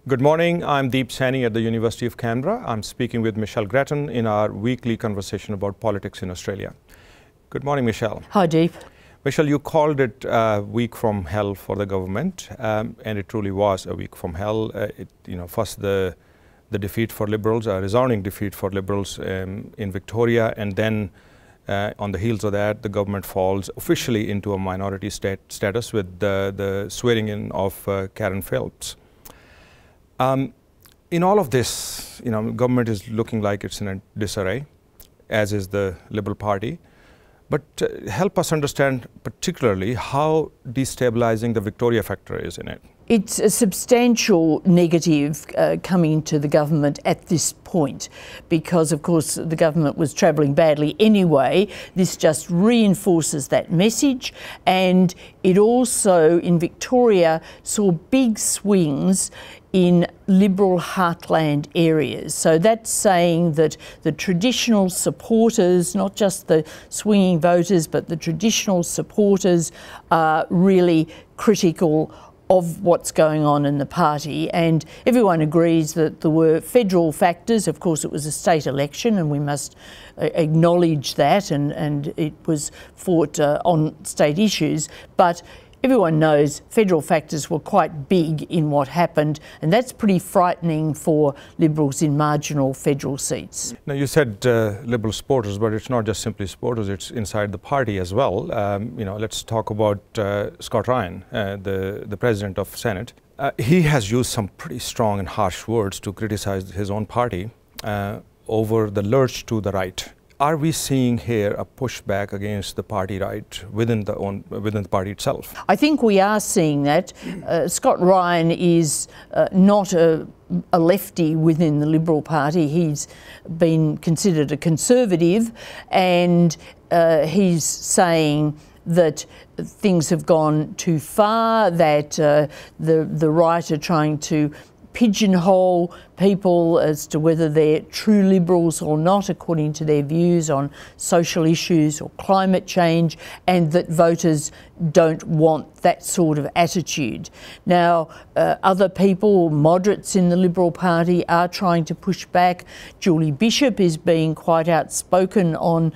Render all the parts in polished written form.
Good morning, I'm Saini at the University of Canberra. I'm speaking with Michelle Grattan in our weekly conversation about politics in Australia. Good morning, Michelle. Hi, Deep. Michelle, you called it a week from hell for the government, and it truly was a week from hell. First the defeat for Liberals, a resounding defeat for Liberals in Victoria, and then on the heels of that, the government falls officially into a minority status with the swearing in of Karen Phelps. In all of this, government is looking like it's in a disarray, as is the Liberal Party. But help us understand particularly how destabilizing the Victoria factor is in it. It's a substantial negative coming to the government at this point because, of course, the government was travelling badly anyway. This just reinforces that message, and it also, in Victoria, saw big swings in Liberal heartland areas. So that's saying that the traditional supporters, not just the swinging voters, but the traditional supporters are really critical of what's going on in the party, and everyone agrees that there were federal factors. Of course, it was a state election and we must acknowledge that, and it was fought on state issues, but everyone knows federal factors were quite big in what happened, and that's pretty frightening for Liberals in marginal federal seats. Now, you said Liberal supporters, but it's not just simply supporters, it's inside the party as well. Let's talk about Scott Ryan, the President of Senate. He has used some pretty strong and harsh words to criticize his own party over the lurch to the right. Are we seeing here a pushback against the party right within the party itself? I think we are seeing that. Scott Ryan is not a lefty within the Liberal Party. He's been considered a conservative, and he's saying that things have gone too far, that the right are trying to pigeonhole people as to whether they're true Liberals or not according to their views on social issues or climate change, and that voters don't want that sort of attitude. Now, other people, moderates in the Liberal Party, are trying to push back. Julie Bishop is being quite outspoken on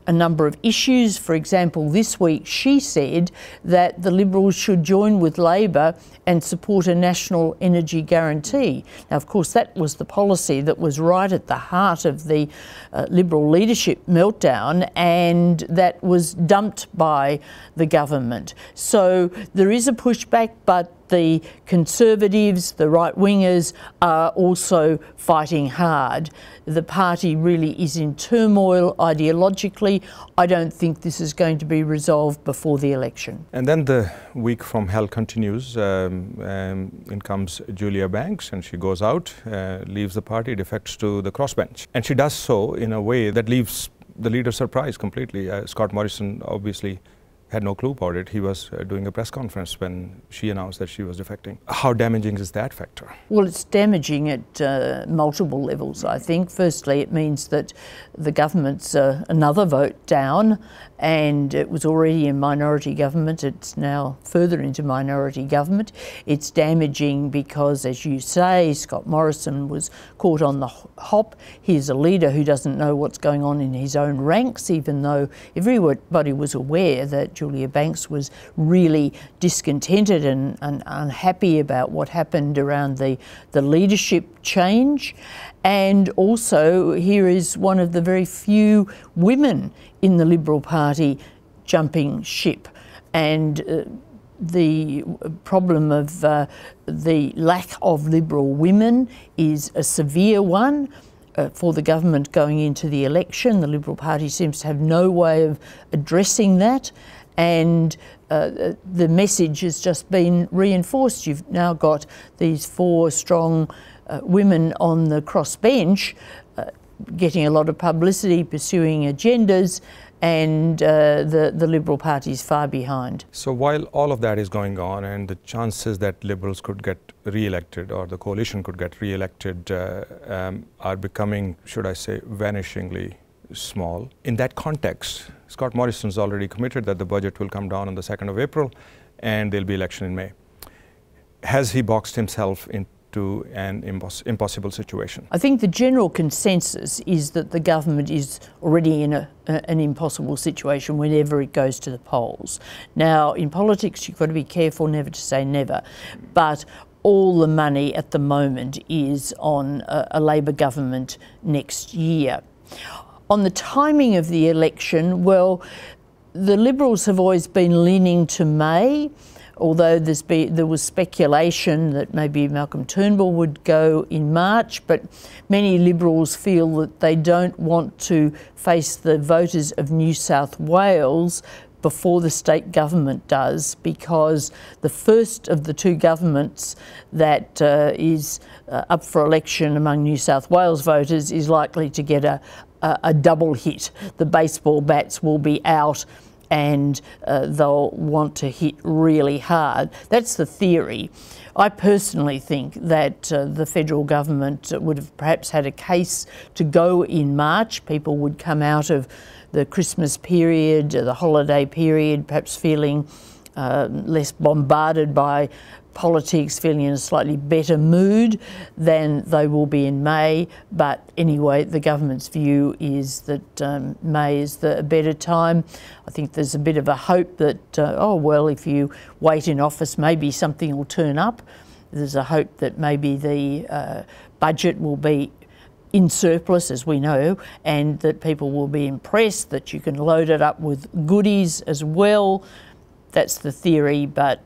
a number of issues. For example, this week she said that the Liberals should join with Labor and support a national energy guarantee. Now, of course, that was the policy that was right at the heart of the Liberal leadership meltdown, and that was dumped by the government. So there is a pushback, but the Conservatives, the right-wingers, are also fighting hard. The party really is in turmoil ideologically. I don't think this is going to be resolved before the election. And then the week from hell continues. In comes Julia Banks, and she goes out, leaves the party, defects to the crossbench. And she does so in a way that leaves the leader surprised completely. Scott Morrison obviously had no clue about it. He was doing a press conference when she announced that she was defecting. How damaging is that factor? Well, it's damaging at multiple levels, I think. Firstly, it means that the government's another vote down, and it was already in minority government. It's now further into minority government. It's damaging because, as you say, Scott Morrison was caught on the hop. He's a leader who doesn't know what's going on in his own ranks, even though everybody was aware that Julia Banks was really discontented and unhappy about what happened around the leadership change. And also, here is one of the very few women in the Liberal Party jumping ship. And the problem of the lack of Liberal women is a severe one for the government going into the election. The Liberal Party seems to have no way of addressing that, and the message has just been reinforced. You've now got these four strong women on the crossbench getting a lot of publicity, pursuing agendas, and the Liberal Party is far behind. So while all of that is going on and the chances that Liberals could get re-elected or the coalition could get re-elected are becoming, should I say, vanishingly small. In that context, Scott Morrison's already committed that the budget will come down on the 2nd of April and there'll be election in May. Has he boxed himself to an impossible situation? I think the general consensus is that the government is already in an impossible situation whenever it goes to the polls. Now, in politics, you've got to be careful never to say never, but all the money at the moment is on a Labor government next year. On the timing of the election, well, the Liberals have always been leaning to May, although there was speculation that maybe Malcolm Turnbull would go in March, but many Liberals feel that they don't want to face the voters of New South Wales before the state government does, because the first of the two governments that is up for election among New South Wales voters is likely to get a double hit. The baseball bats will be out and they'll want to hit really hard. That's the theory. I personally think that the federal government would have perhaps had a case to go in March. People would come out of the Christmas period, the holiday period, perhaps feeling less bombarded by politics, feeling in a slightly better mood than they will be in May. But anyway, the government's view is that May is the better time. I think there's a bit of a hope that, oh well, if you wait in office, maybe something will turn up. There's a hope that maybe the budget will be in surplus, as we know, and that people will be impressed, that you can load it up with goodies as well. That's the theory, but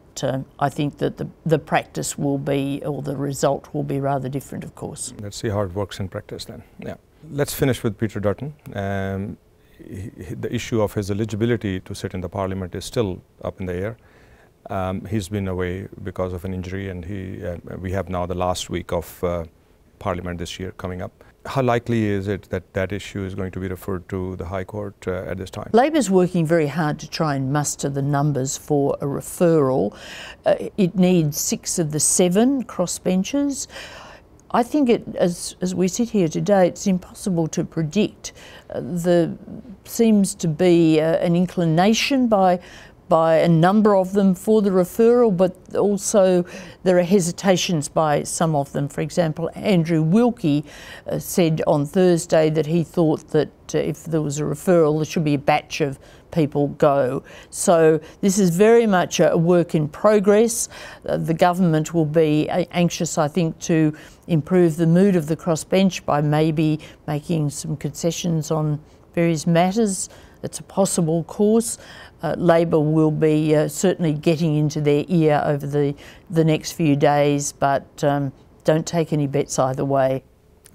I think that the practice will be, or the result will be rather different, of course. Let's see how it works in practice then. Yeah. Let's finish with Peter Dutton. The issue of his eligibility to sit in the Parliament is still up in the air. He's been away because of an injury, and we have now the last week of Parliament this year coming up. How likely is it that that issue is going to be referred to the High Court at this time? Labor's working very hard to try and muster the numbers for a referral. It needs 6 of the 7 crossbenchers. I think as we sit here today, it's impossible to predict. There seems to be an inclination by a number of them for the referral, but also there are hesitations by some of them. For example, Andrew Wilkie said on Thursday that he thought that if there was a referral, there should be a batch of people go. So this is very much a work in progress. The government will be anxious, I think, to improve the mood of the crossbench by maybe making some concessions on various matters. It's a possible course. Labor will be certainly getting into their ear over the next few days, but don't take any bets either way.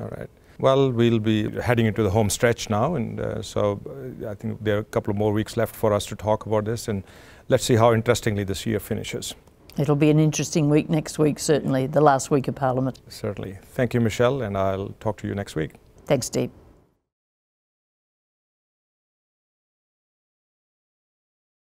All right. Well, we'll be heading into the home stretch now, and so I think there are a couple of more weeks left for us to talk about this, and let's see how interestingly this year finishes. It'll be an interesting week next week, certainly, the last week of Parliament. Certainly. Thank you, Michelle, and I'll talk to you next week. Thanks, Steve.